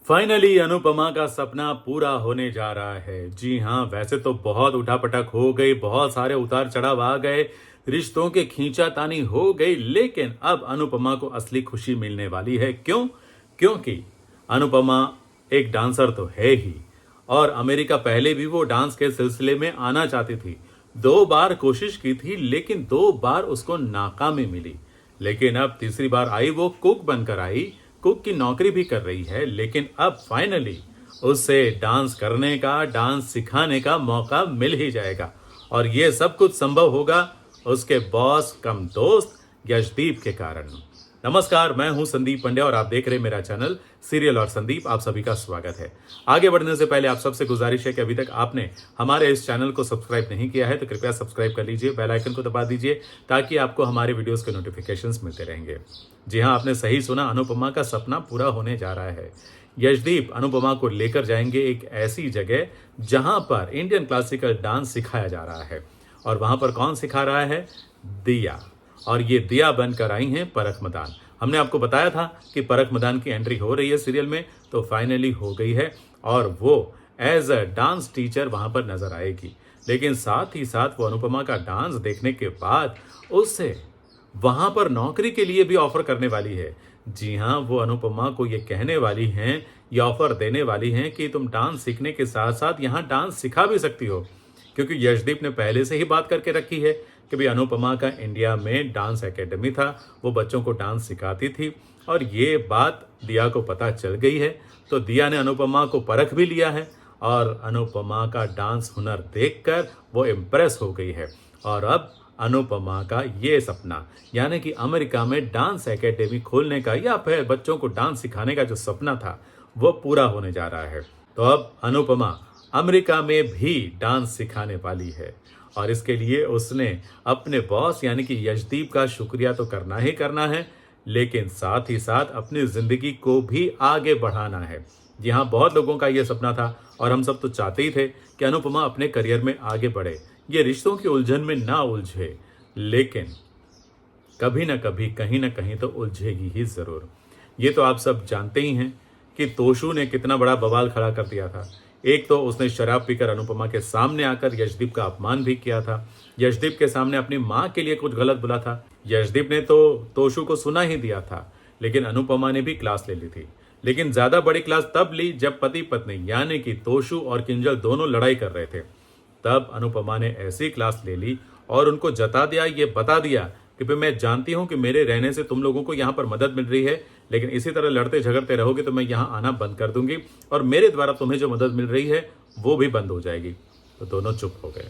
Finally Anupama का सपना पूरा होने जा रहा है। जी हाँ, वैसे तो बहुत उठापटक हो गई, बहुत सारे उतार चढ़ाव आ गए, रिश्तों के खींचातानी हो गई, लेकिन अब अनुपमा को असली खुशी मिलने वाली है। क्यों? क्योंकि अनुपमा एक डांसर तो है ही, और अमेरिका पहले भी वो डांस के सिलसिले में आना चाहती थी। 2 बार कोशिश की थी, लेकिन 2 बार उसको नाकामी मिली। लेकिन अब तीसरी बार आई, वो कुक बनकर आई, कुक की नौकरी भी कर रही है, लेकिन अब फाइनली उसे डांस करने का, डांस सिखाने का मौका मिल ही जाएगा। और ये सब कुछ संभव होगा उसके बॉस कम दोस्त यशदीप के कारण। नमस्कार, मैं हूं संदीप पंड्या और आप देख रहे हैं मेरा चैनल सीरियल और संदीप। आप सभी का स्वागत है। आगे बढ़ने से पहले आप सबसे गुजारिश है कि अभी तक आपने हमारे इस चैनल को सब्सक्राइब नहीं किया है तो कृपया सब्सक्राइब कर लीजिए, बेल आइकन को दबा दीजिए ताकि आपको हमारे वीडियोस के नोटिफिकेशंस मिलते रहेंगे। जी हाँ, आपने सही सुना, अनुपमा का सपना पूरा होने जा रहा है। यशदीप अनुपमा को लेकर जाएंगे एक ऐसी जगह जहां पर इंडियन क्लासिकल डांस सिखाया जा रहा है। और वहां पर कौन सिखा रहा है? दिया। और ये दिया बनकर आई हैं परख मदान। हमने आपको बताया था कि परख मदान की एंट्री हो रही है सीरियल में, तो फाइनली हो गई है और वो एज अ डांस टीचर वहां पर नजर आएगी। लेकिन साथ ही साथ वो अनुपमा का डांस देखने के बाद उससे वहां पर नौकरी के लिए भी ऑफर करने वाली है। जी हाँ, वो अनुपमा को ये कहने वाली हैं, ये ऑफर देने वाली हैं कि तुम डांस सीखने के साथ साथ यहाँ डांस सिखा भी सकती हो। क्योंकि यशदीप ने पहले से ही बात करके रखी है कि भाई अनुपमा का इंडिया में डांस एकेडमी था, वो बच्चों को डांस सिखाती थी। और ये बात दिया को पता चल गई है, तो दिया ने अनुपमा को परख भी लिया है और अनुपमा का डांस हुनर देखकर वो इम्प्रेस हो गई है। और अब अनुपमा का ये सपना, यानी कि अमेरिका में डांस एकेडमी खोलने का या फिर बच्चों को डांस सिखाने का जो सपना था, वो पूरा होने जा रहा है। तो अब अनुपमा अमेरिका में भी डांस सिखाने वाली है और इसके लिए उसने अपने बॉस यानी कि यशदीप का शुक्रिया तो करना ही करना है, लेकिन साथ ही साथ अपनी जिंदगी को भी आगे बढ़ाना है। जी हाँ, बहुत लोगों का ये सपना था और हम सब तो चाहते ही थे कि अनुपमा अपने करियर में आगे बढ़े, ये रिश्तों की उलझन में ना उलझे, लेकिन कभी ना कभी कहीं ना कहीं तो उलझेगी ही जरूर। ये तो आप सब जानते ही हैं कि तोशु ने कितना बड़ा बवाल खड़ा कर दिया था। एक तो उसने शराब पीकर अनुपमा के सामने आकर यशदीप का अपमान भी किया था, यशदीप के सामने अपनी माँ के लिए कुछ गलत बोला था। यशदीप ने तो तोशु को सुना ही दिया था, लेकिन अनुपमा ने भी क्लास ले ली थी। लेकिन ज्यादा बड़ी क्लास तब ली जब पति पत्नी यानी कि तोशु और किंजल दोनों लड़ाई कर रहे थे। तब अनुपमा ने ऐसी क्लास ले ली और उनको जता दिया, ये बता दिया कि भाई मैं जानती हूँ कि मेरे रहने से तुम लोगों को यहाँ पर मदद मिल रही है, लेकिन इसी तरह लड़ते झगड़ते रहोगे तो मैं यहाँ आना बंद कर दूंगी और मेरे द्वारा तुम्हें जो मदद मिल रही है वो भी बंद हो जाएगी। तो दोनों चुप हो गए।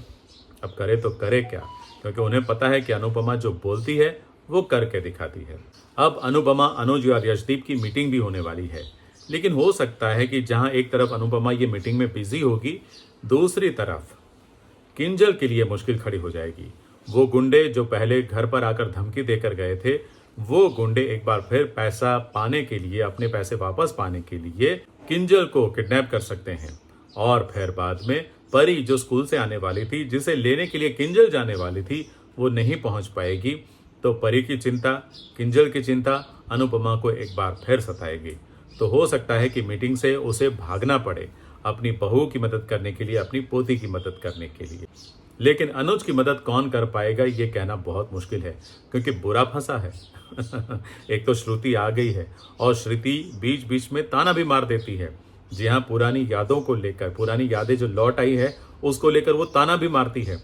अब करे तो करे क्या, क्योंकि उन्हें पता है कि अनुपमा जो बोलती है वो करके दिखाती है। अब अनुपमा, अनुज और यशदीप की मीटिंग भी होने वाली है, लेकिन हो सकता है कि जहाँ एक तरफ अनुपमा ये मीटिंग में बिजी होगी, दूसरी तरफ किंजल के लिए मुश्किल खड़ी हो जाएगी। वो गुंडे जो पहले घर पर आकर धमकी देकर गए थे, वो गुंडे एक बार फिर पैसा पाने के लिए, अपने पैसे वापस पाने के लिए किंजल को किडनैप कर सकते हैं। और फिर बाद में परी जो स्कूल से आने वाली थी, जिसे लेने के लिए किंजल जाने वाली थी, वो नहीं पहुंच पाएगी। तो परी की चिंता, किंजल की चिंता अनुपमा को एक बार फिर सताएगी। तो हो सकता है कि मीटिंग से उसे भागना पड़े अपनी बहू की मदद करने के लिए, अपनी पोती की मदद करने के लिए। लेकिन अनुज की मदद कौन कर पाएगा ये कहना बहुत मुश्किल है, क्योंकि बुरा फंसा है। एक तो श्रुति आ गई है और श्रुति बीच बीच में ताना भी मार देती है। जी हाँ, पुरानी यादों को लेकर, पुरानी यादें जो लौट आई है उसको लेकर वो ताना भी मारती है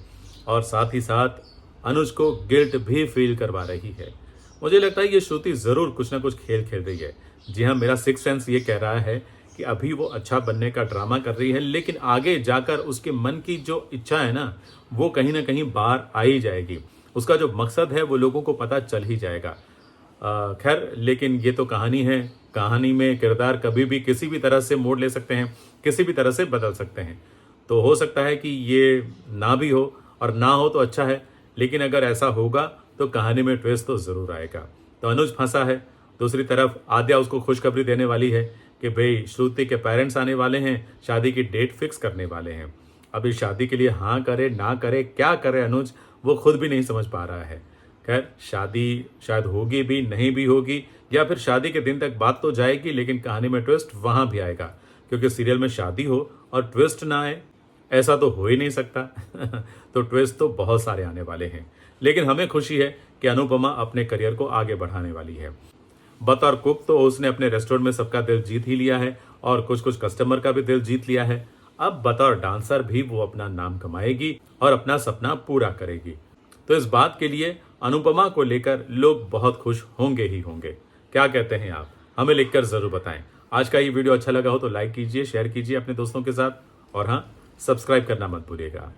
और साथ ही साथ अनुज को गिल्ट भी फील करवा रही है। मुझे लगता है ये श्रुति जरूर कुछ ना कुछ खेल खेल रही है। जी हाँ, मेरा सिक्स सेंस ये कह रहा है कि अभी वो अच्छा बनने का ड्रामा कर रही है, लेकिन आगे जाकर उसके मन की जो इच्छा है ना, वो कहीं ना कहीं बाहर आ ही जाएगी। उसका जो मकसद है वो लोगों को पता चल ही जाएगा। खैर, लेकिन ये तो कहानी है। कहानी में किरदार कभी भी किसी भी तरह से मोड़ ले सकते हैं, किसी भी तरह से बदल सकते हैं। तो हो सकता है कि ये ना भी हो, और ना हो तो अच्छा है, लेकिन अगर ऐसा होगा तो कहानी में ट्विस्ट तो ज़रूर आएगा। तो अनुज फंसा है। दूसरी तरफ आद्या उसको खुशखबरी देने वाली है कि भाई श्रुति के पेरेंट्स आने वाले हैं, शादी की डेट फिक्स करने वाले हैं। अब इस शादी के लिए हाँ करे ना करे, क्या करे अनुज, वो खुद भी नहीं समझ पा रहा है। खैर शादी शायद होगी भी, नहीं भी होगी, या फिर शादी के दिन तक बात तो जाएगी, लेकिन कहानी में ट्विस्ट वहां भी आएगा, क्योंकि सीरियल में शादी हो और ट्विस्ट ना आए ऐसा तो हो ही नहीं सकता। तो ट्विस्ट तो बहुत सारे आने वाले हैं, लेकिन हमें खुशी है कि अनुपमा अपने करियर को आगे बढ़ाने वाली है। बतौर कुक तो उसने अपने रेस्टोरेंट में सबका दिल जीत ही लिया है और कुछ कुछ कस्टमर का भी दिल जीत लिया है। अब बतौर डांसर भी वो अपना नाम कमाएगी और अपना सपना पूरा करेगी। तो इस बात के लिए अनुपमा को लेकर लोग बहुत खुश होंगे ही होंगे। क्या कहते हैं आप? हमें लिखकर जरूर बताएं। आज का ये वीडियो अच्छा लगा हो तो लाइक कीजिए, शेयर कीजिए अपने दोस्तों के साथ, और हाँ, सब्सक्राइब करना मत भूलिएगा।